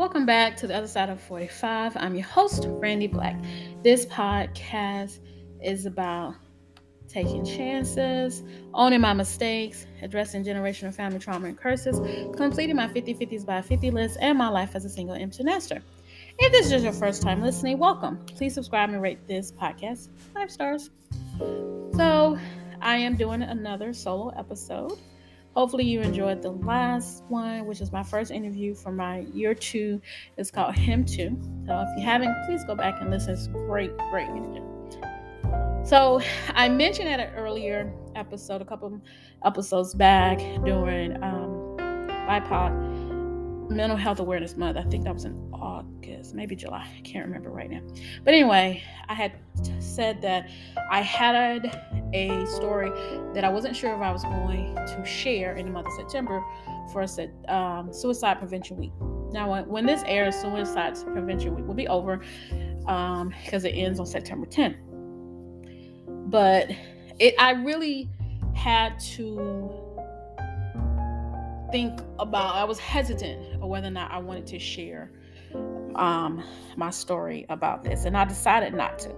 Welcome back to the other side of 45. I'm your host, Randy Black. This podcast is about taking chances, owning my mistakes, addressing generational family trauma and curses, completing my 50/50s by 50 list, and my life as a single empty nester. If this is your first time listening, welcome. Please subscribe and rate this podcast 5 stars. So, I am doing another solo episode. Hopefully, you enjoyed the last one, which is my first interview for my year two. It's called Him Too. So, if you haven't, please go back and listen. It's a great, great interview. So, I mentioned at an earlier episode, a couple episodes back, during BIPOC Mental Health Awareness Month. I think that was in August, maybe July. I can't remember right now. But anyway, I had said that I had a story that I wasn't sure if I was going to share in the month of September for Suicide Prevention Week. Now, when this airs, Suicide Prevention Week will be over because it ends on September 10th. But I really had to think about, I was hesitant of whether or not I wanted to share my story about this, and I decided not to.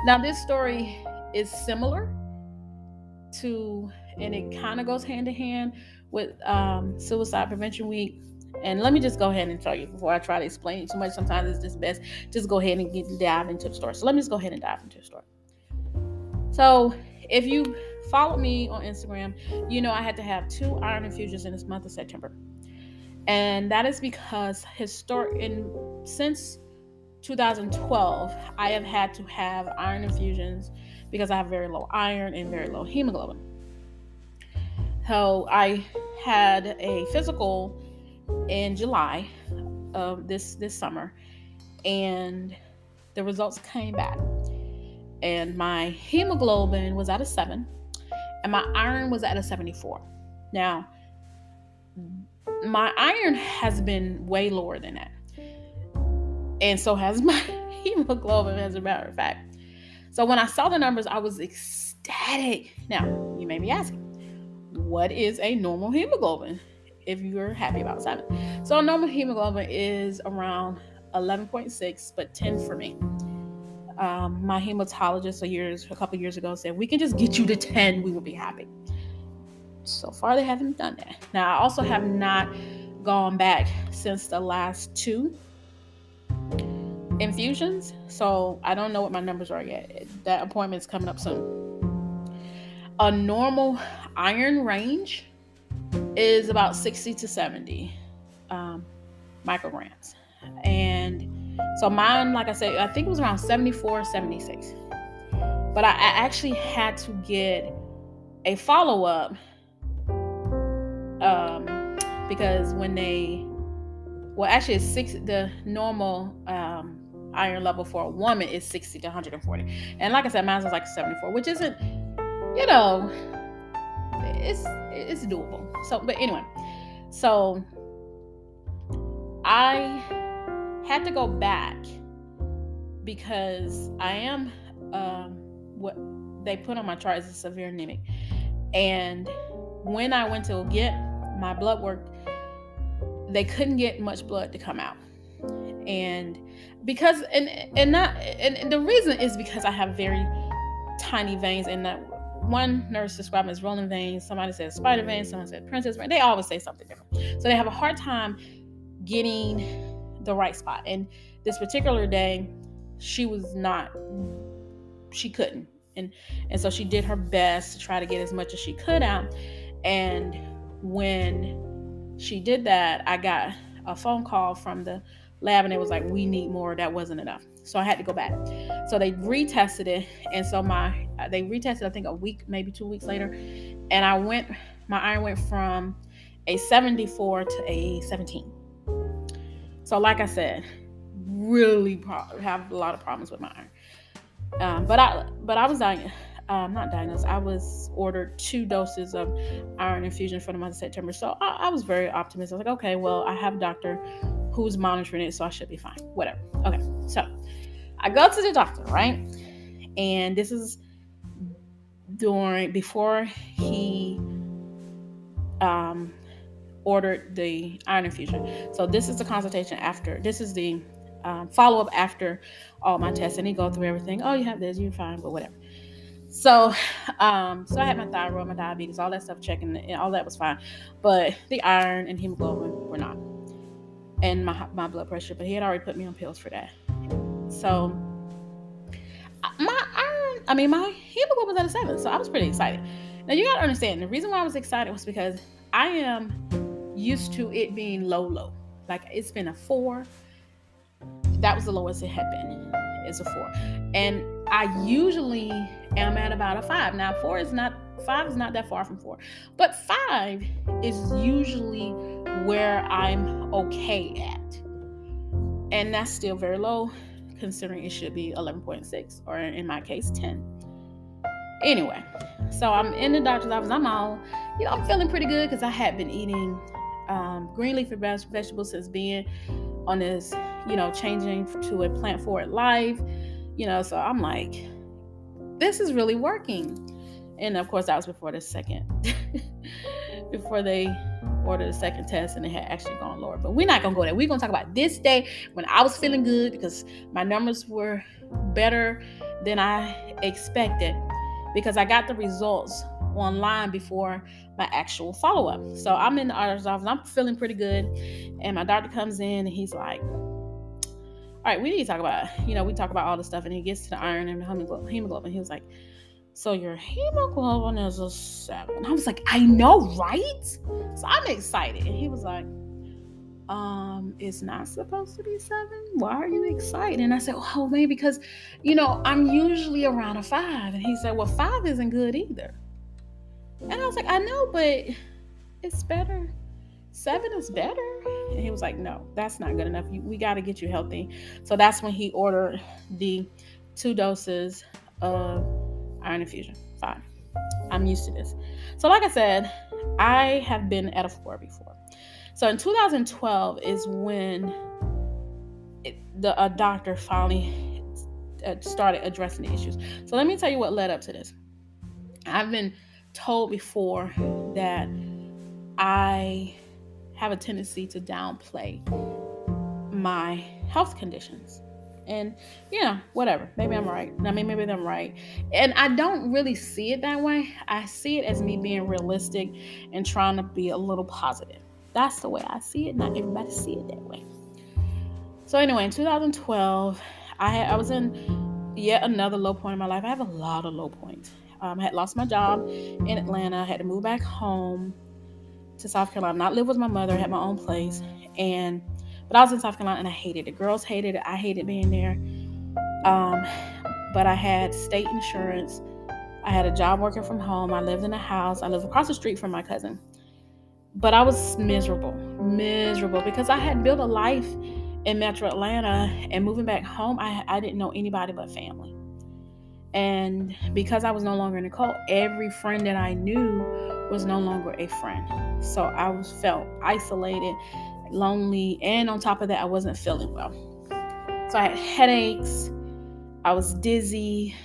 Now, this story is similar to, and it kind of goes hand in hand with Suicide Prevention Week. And let me just go ahead and tell you before I try to explain it too much. Sometimes it's just best just go ahead and dive into the story. So let me just go ahead and dive into the story. So if you follow me on Instagram, you know I had to have 2 iron infusions in this month of September. And that is because since 2012, I have had to have iron infusions because I have very low iron and very low hemoglobin. So I had a physical in July of this summer, and the results came back. And my hemoglobin was at a 7, and my iron was at a 74. Now, my iron has been way lower than that, and so has my hemoglobin, as a matter of fact. So when I saw the numbers, I was ecstatic. Now, you may be asking, what is a normal hemoglobin if you're happy about 7? So a normal hemoglobin is around 11.6, but 10 for me. My hematologist a couple years ago said, we can just get you to 10, we will be happy. So far, they haven't done that. Now, I also have not gone back since the last 2 infusions, so I don't know what my numbers are yet. That appointment's coming up soon. A normal iron range is about 60 to 70 micrograms. And so mine, like I said, I think it was around 74, 76. But I actually had to get a follow-up because it's 6. The normal iron level for a woman is 60 to 140. And like I said, mine was like 74, which isn't, it's doable. So, but anyway, so I had to go back because I am what they put on my chart is a severe anemic. And when I went to get my blood work, they couldn't get much blood to come out. And because and the reason is because I have very tiny veins, and that one nurse described them as rolling veins. Somebody said spider veins, someone said princess veins. They always say something different. So they have a hard time getting the right spot. And this particular day, she couldn't. And so she did her best to try to get as much as she could out. And when she did that, I got a phone call from the lab, and it was like, we need more. That wasn't enough. So I had to go back. So they retested it. And so they retested, I think, a week, maybe 2 weeks later. And my iron went from a 74 to a 17. So like I said, really have a lot of problems with my iron. But I was not diagnosed. I was ordered 2 doses of iron infusion for the month of September. So I was very optimistic. I was like, okay, well, I have a doctor who's monitoring it, so I should be fine. Whatever. Okay. So I go to the doctor, right? And this is before he ordered the iron infusion. So this is the consultation after. This is the follow-up after all my tests, and he go through everything. Oh, you have this, you're fine, but whatever. So I had my thyroid, my diabetes, all that stuff checking, and all that was fine, but the iron and hemoglobin were not, and my blood pressure. But he had already put me on pills for that. So my hemoglobin was at a 7, so I was pretty excited. Now you gotta understand, the reason why I was excited was because I am used to it being low. Like, it's been a 4. That was the lowest it had been. It's a 4, and I usually am at about a 5. Now 5 is not that far from 4, but 5 is usually where I'm okay at, and that's still very low considering it should be 11.6, or in my case 10. Anyway, so I'm in the doctor's office. I'm all, I'm feeling pretty good because I had been eating green leafy vegetables since being on this, changing to a plant forward life, so I'm like, this is really working. And of course, that was before before they ordered the second test, and it had actually gone lower. But we're not gonna go there. We're gonna talk about this day when I was feeling good because my numbers were better than I expected, because I got the results online before my actual follow-up. So I'm in the doctor's office. I'm feeling pretty good, and my doctor comes in and he's like, all right, we need to talk about, we talk about all the stuff, and he gets to the iron and the hemoglobin. He was like, so your hemoglobin is a 7. And I was like, I know, right? So I'm excited. And he was like, it's not supposed to be 7. Why are you excited? And I said, oh, maybe because, I'm usually around a 5. And he said, well, 5 isn't good either. And I was like, I know, but it's better. 7 is better. And he was like, no, that's not good enough. We got to get you healthy. So that's when he ordered the 2 doses of iron infusion. Fine. I'm used to this. So like I said, I have been at a 4 before. So in 2012 is when a doctor finally started addressing the issues. So let me tell you what led up to this. I've been told before that I have a tendency to downplay my health conditions. And, whatever. Maybe I'm right. Maybe I'm right. And I don't really see it that way. I see it as me being realistic and trying to be a little positive. That's the way I see it. Not everybody see it that way. So anyway, in 2012, I was in yet another low point in my life. I have a lot of low points. I had lost my job in Atlanta. I had to move back home to South Carolina. Not live with my mother. I had my own place. But I was in South Carolina and I hated it. Girls hated it. I hated being there. But I had state insurance. I had a job working from home. I lived in a house. I lived across the street from my cousin. But I was miserable because I had built a life in Metro Atlanta, and moving back home, I didn't know anybody but family. And because I was no longer in the cult, every friend that I knew was no longer a friend. So I felt isolated, lonely, and on top of that, I wasn't feeling well. So I had headaches, I was dizzy,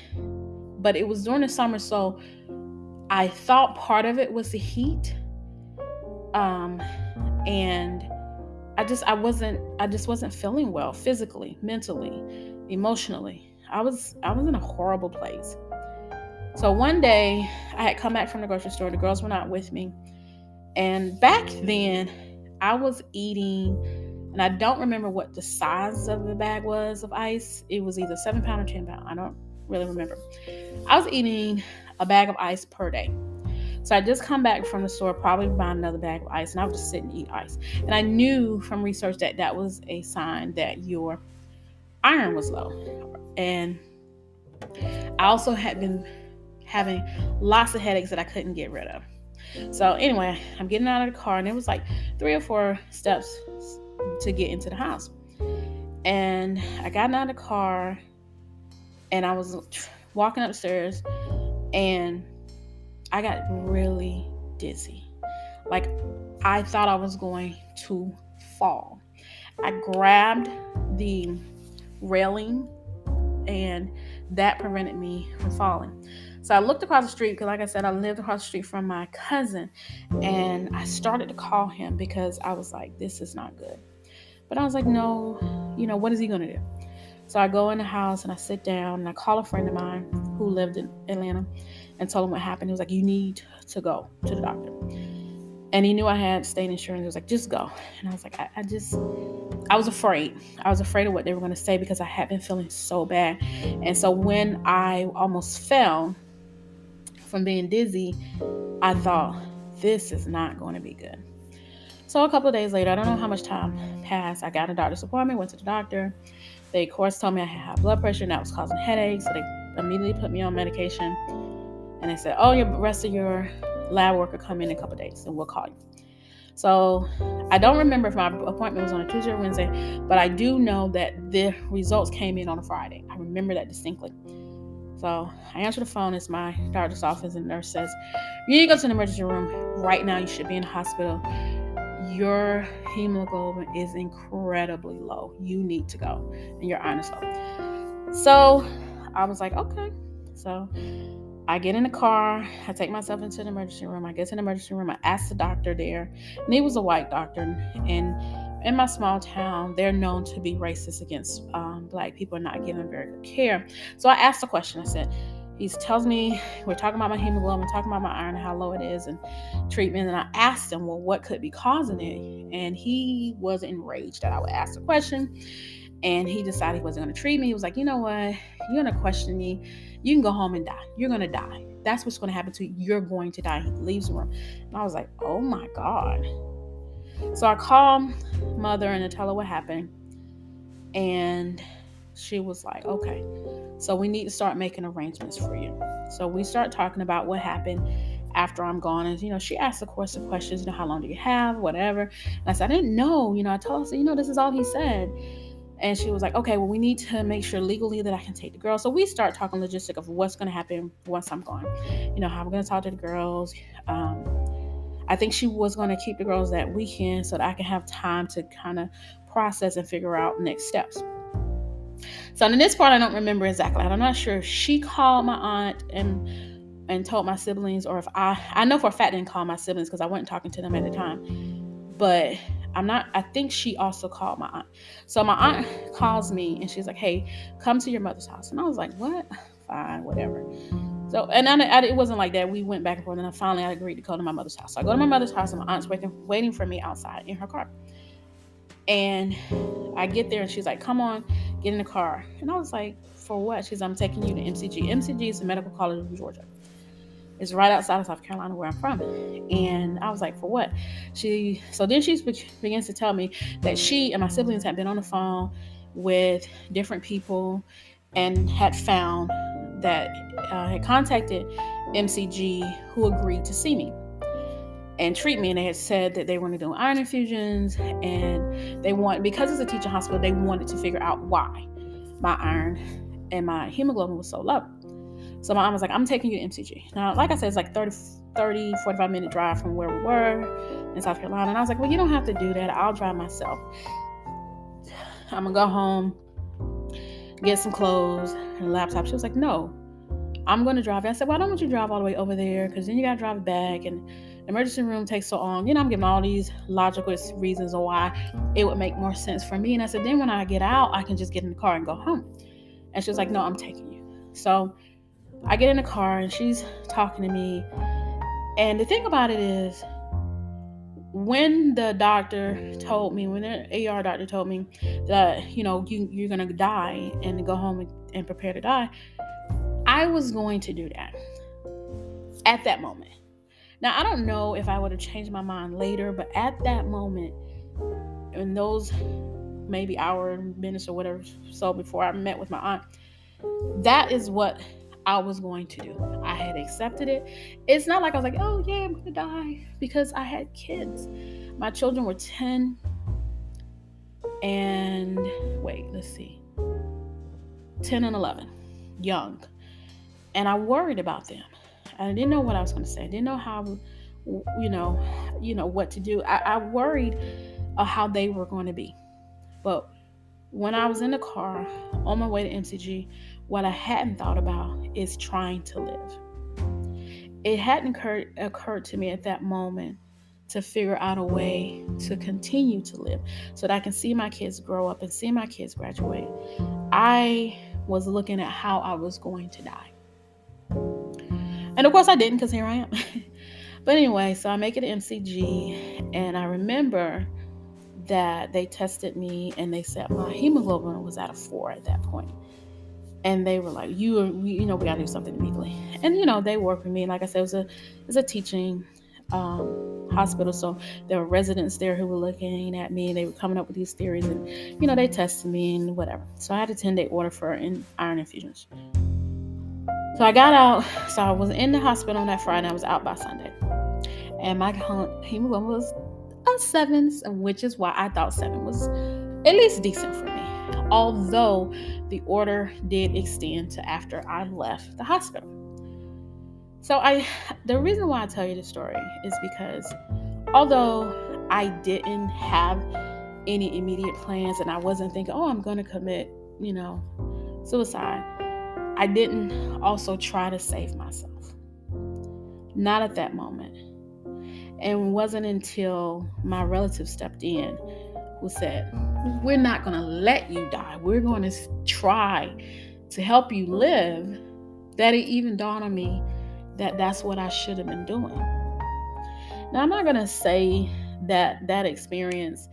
but it was during the summer, so I thought part of it was the heat. And I just wasn't feeling well physically, mentally, emotionally. I was in a horrible place. So one day I had come back from the grocery store. The girls were not with me. And back then I was eating, and I don't remember what the size of the bag was of ice. It was either 7 pound or 10 pound. I don't really remember. I was eating a bag of ice per day. So I just come back from the store, probably buy another bag of ice, and I would just sit and eat ice. And I knew from research that was a sign that your iron was low. And I also had been having lots of headaches that I couldn't get rid of. So anyway, I'm getting out of the car, and it was like 3 or 4 steps to get into the house. And I got out of the car, and I was walking upstairs, and I got really dizzy. Like, I thought I was going to fall. I grabbed the railing, and that prevented me from falling. So I looked across the street because, like I said, I lived across the street from my cousin, and I started to call him because I was like, this is not good. But I was like, no, what is he going to do? So I go in the house and I sit down and I call a friend of mine who lived in Atlanta and told him what happened. He was like, you need to go to the doctor. And he knew I had state insurance. He was like, just go. And I was like, I was afraid. I was afraid of what they were going to say because I had been feeling so bad. And so when I almost fell from being dizzy, I thought, this is not going to be good. So a couple of days later, I don't know how much time passed, I got a doctor's appointment, went to the doctor. They, of course, told me I had high blood pressure and that was causing headaches. So they immediately put me on medication. And they said, the rest of your lab work will come in a couple of days and we'll call you. So I don't remember if my appointment was on a Tuesday or Wednesday, but I do know that the results came in on a Friday. I remember that distinctly. So I answer the phone. It's my doctor's office, and the nurse says, you need to go to the emergency room right now. You should be in the hospital. Your hemoglobin is incredibly low. You need to go, and your iron is low. So I was like, okay. So I get in the car. I take myself into the emergency room. I get to the emergency room. I ask the doctor there, and he was a white doctor. And in my small town, they're known to be racist against Black people and not giving very good care. So I asked the question. I said, he tells me, we're talking about my hemoglobin, talking about my iron, how low it is, and treatment. And I asked him, well, what could be causing it? And he was enraged that I would ask the question. And he decided he wasn't going to treat me. He was like, you know what? You're going to question me. You can go home and die. You're going to die. That's what's going to happen to you. You're going to die. He leaves the room. And I was like, oh my God. So I called mother and I tell her what happened. And she was like, okay, so we need to start making arrangements for you. So we start talking about what happened after I'm gone. And, she asked a course of questions, how long do you have, whatever. And I said, I didn't know, I told her, this is all he said. And she was like, okay, well, we need to make sure legally that I can take the girls. So we start talking logistic of what's going to happen once I'm gone. How I'm going to talk to the girls. I think she was going to keep the girls that weekend so that I can have time to kind of process and figure out next steps. So in this part, I don't remember exactly. I'm not sure if she called my aunt and told my siblings, or if I know for a fact I didn't call my siblings because I wasn't talking to them at the time. But I think she also called my aunt. So my aunt calls me and she's like, hey, come to your mother's house. And I was like, what? Fine, whatever. So, and it wasn't like that. We went back and forth, and finally I agreed to go to my mother's house. So I go to my mother's house, and my aunt's waiting for me outside in her car. And I get there, and she's like, come on, get in the car. And I was like, for what? She's like, I'm taking you to MCG. MCG is the Medical College of Georgia. It's right outside of South Carolina, where I'm from. And I was like, for what? So then she begins to tell me that she and my siblings had been on the phone with different people and had found that had contacted MCG, who agreed to see me and treat me. And they had said that they wanted to do iron infusions, and because it's a teaching hospital, they wanted to figure out why my iron and my hemoglobin was so low. So my mom was like, I'm taking you to MCG. Now, like I said, it's like 45 minute drive from where we were in South Carolina. And I was like, well, you don't have to do that. I'll drive myself. I'm going to go home, get some clothes and a laptop. She was like, no, I'm going to drive. And I said, well, I don't want you to drive all the way over there because then you got to drive back and the emergency room takes so long. I'm giving all these logical reasons of why it would make more sense for me. And I said, then when I get out, I can just get in the car and go home. And she was like, no, I'm taking you. So I get in the car and she's talking to me. And the thing about it is, when the doctor told me, when the AR doctor told me that, you're going to die and go home and prepare to die, I was going to do that at that moment. Now, I don't know if I would have changed my mind later, but at that moment, in those maybe hour, minutes or whatever, so before I met with my aunt, that is what I was going to do. I had accepted it. It's not like I was like, oh yeah, I'm going to die, because I had kids. My children were 10 and 10 and 11, young. And I worried about them. I didn't know what I was going to say. I didn't know how, what to do. I worried how they were going to be. But when I was in the car on my way to MCG, what I hadn't thought about is trying to live. it hadn't occurred to me at that moment to figure out a way to continue to live so that I can see my kids grow up and see my kids graduate. I was looking at how I was going to die. And of course I didn't, because here I am. But anyway, so I make it to MCG, and I remember that they tested me and they said my hemoglobin was at a 4 at that point. And they were like, we gotta do something immediately. And they worked with me. And like I said, it was a teaching hospital, so there were residents there who were looking at me, and they were coming up with these theories, and they tested me and whatever. So I had a 10-day order for iron infusions. So I got out. So I was in the hospital on that Friday. I was out by Sunday, and my hemoglobin was a 7, which is why I thought 7 was at least decent for me, although the order did extend to after I left the hospital. So the reason why I tell you this story is because although I didn't have any immediate plans and I wasn't thinking, I'm going to commit, suicide, I didn't also try to save myself. Not at that moment. And it wasn't until my relative stepped in who said, we're not going to let you die. We're going to try to help you live, that it even dawned on me that that's what I should have been doing. Now, I'm not going to say that experience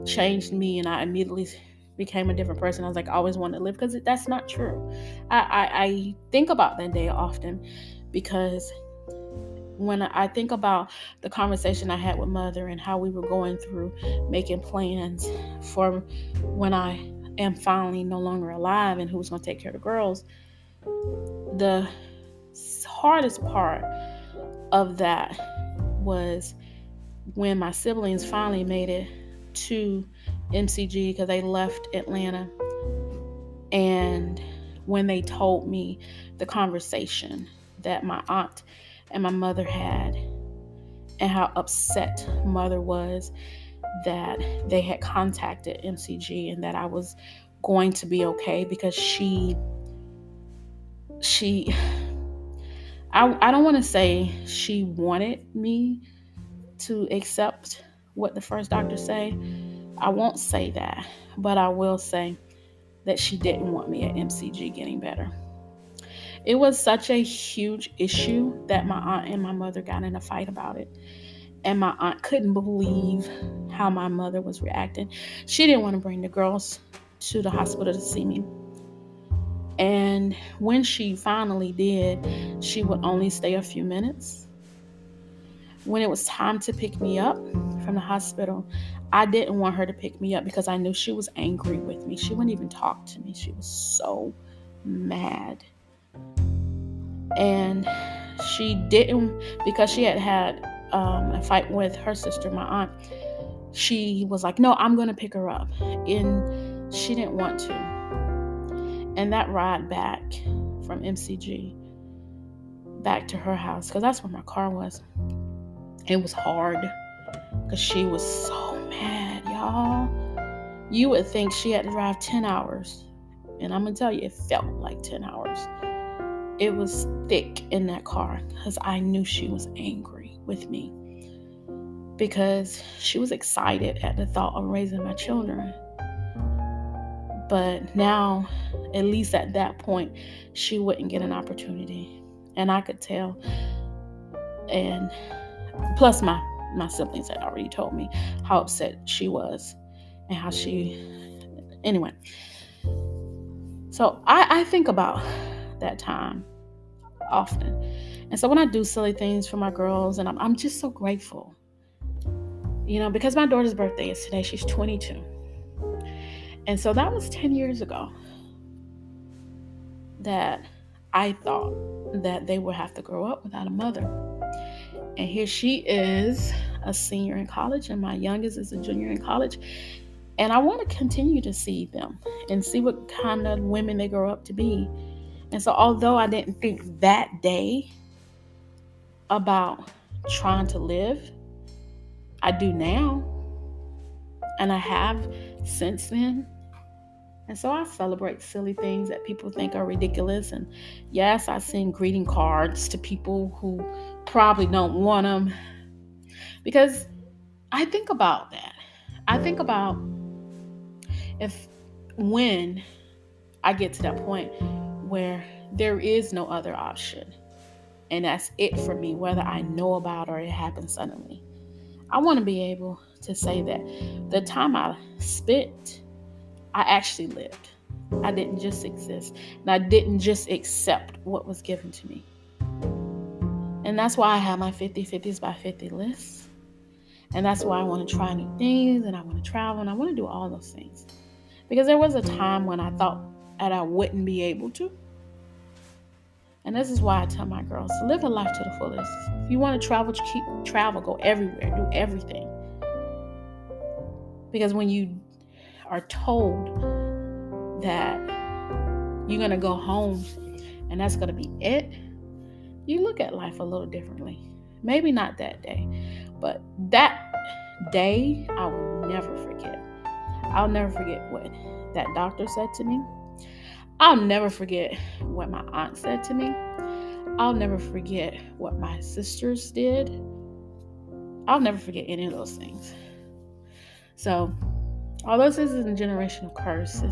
changed me and I immediately became a different person. I was like, I always wanted to live, because that's not true. I think about that day often, because when I think about the conversation I had with Mother and how we were going through making plans for when I am finally no longer alive and who's going to take care of the girls, the hardest part of that was when my siblings finally made it to MCG, because they left Atlanta, and when they told me the conversation that my aunt and my mother had, and how upset Mother was that they had contacted MCG and that I was going to be okay, because I don't want to say she wanted me to accept what the first doctor say. I won't say that, but I will say that she didn't want me at MCG getting better. It was such a huge issue that my aunt and my mother got in a fight about it. And my aunt couldn't believe how my mother was reacting. She didn't want to bring the girls to the hospital to see me. And when she finally did, she would only stay a few minutes. When it was time to pick me up from the hospital, I didn't want her to pick me up because I knew she was angry with me. She wouldn't even talk to me. She was so mad. And she didn't, because she had a fight with her sister, my aunt. She was like, no, I'm going to pick her up. And she didn't want to. And that ride back from MCG back to her house, because that's where my car was, it was hard because she was so mad, y'all. You would think she had to drive 10 hours. And I'm going to tell you, it felt like 10 hours. It was thick in that car because I knew she was angry with me, because she was excited at the thought of raising my children. But now, at least at that point, she wouldn't get an opportunity. And I could tell. And plus my siblings had already told me how upset she was and how anyway. So I think about that time often. And so when I do silly things for my girls, and I'm just so grateful, because my daughter's birthday is today. She's 22. And so that was 10 years ago that I thought that they would have to grow up without a mother. And here she is, a senior in college, and my youngest is a junior in college. And I want to continue to see them and see what kind of women they grow up to be. And so although I didn't think that day about trying to live, I do now. And I have since then. And so I celebrate silly things that people think are ridiculous. And yes, I send greeting cards to people who probably don't want them, because I think about that. I think about when I get to that point where there is no other option, and that's it for me, whether I know about or it happens suddenly. I want to be able to say that the time I spent, I actually lived. I didn't just exist, and I didn't just accept what was given to me. And that's why I have my 50/50s by 50 list. And that's why I want to try new things, and I want to travel, and I want to do all those things. Because there was a time when I thought that I wouldn't be able to. And this is why I tell my girls, live a life to the fullest. If you want to travel, travel, go everywhere, do everything. Because when you are told that you're going to go home and that's going to be it, you look at life a little differently. Maybe not that day, but that day I will never forget. I'll never forget what that doctor said to me. I'll never forget what my aunt said to me. I'll never forget what my sisters did. I'll never forget any of those things. So, although this is a generational curse,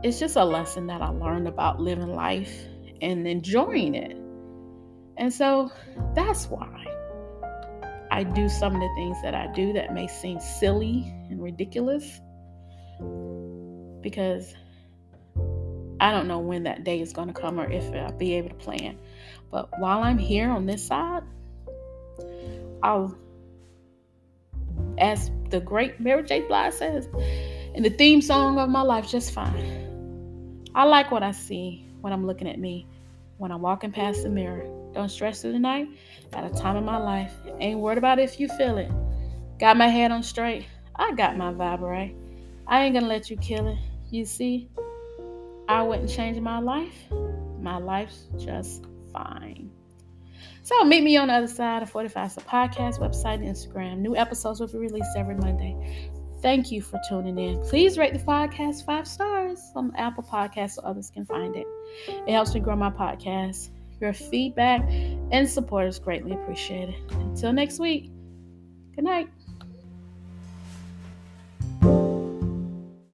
it's just a lesson that I learned about living life and enjoying it. And so, that's why I do some of the things that I do that may seem silly and ridiculous, because I don't know when that day is going to come or if I'll be able to plan. But while I'm here on this side, I'll, as the great Mary J. Blige says in the theme song of my life, just fine. I like what I see when I'm looking at me, when I'm walking past the mirror. Don't stress through the night. At a time in my life, ain't worried about if you feel it. Got my head on straight. I got my vibe right. I ain't gonna let you kill it. You see, I wouldn't change my life. My life's just fine. So meet me on the other side of 45. It's a podcast, website, and Instagram. New episodes will be released every Monday. Thank you for tuning in. Please rate the podcast 5 stars on Apple Podcasts so others can find it. It helps me grow my podcast. Your feedback and support is greatly appreciated. Until next week, good night.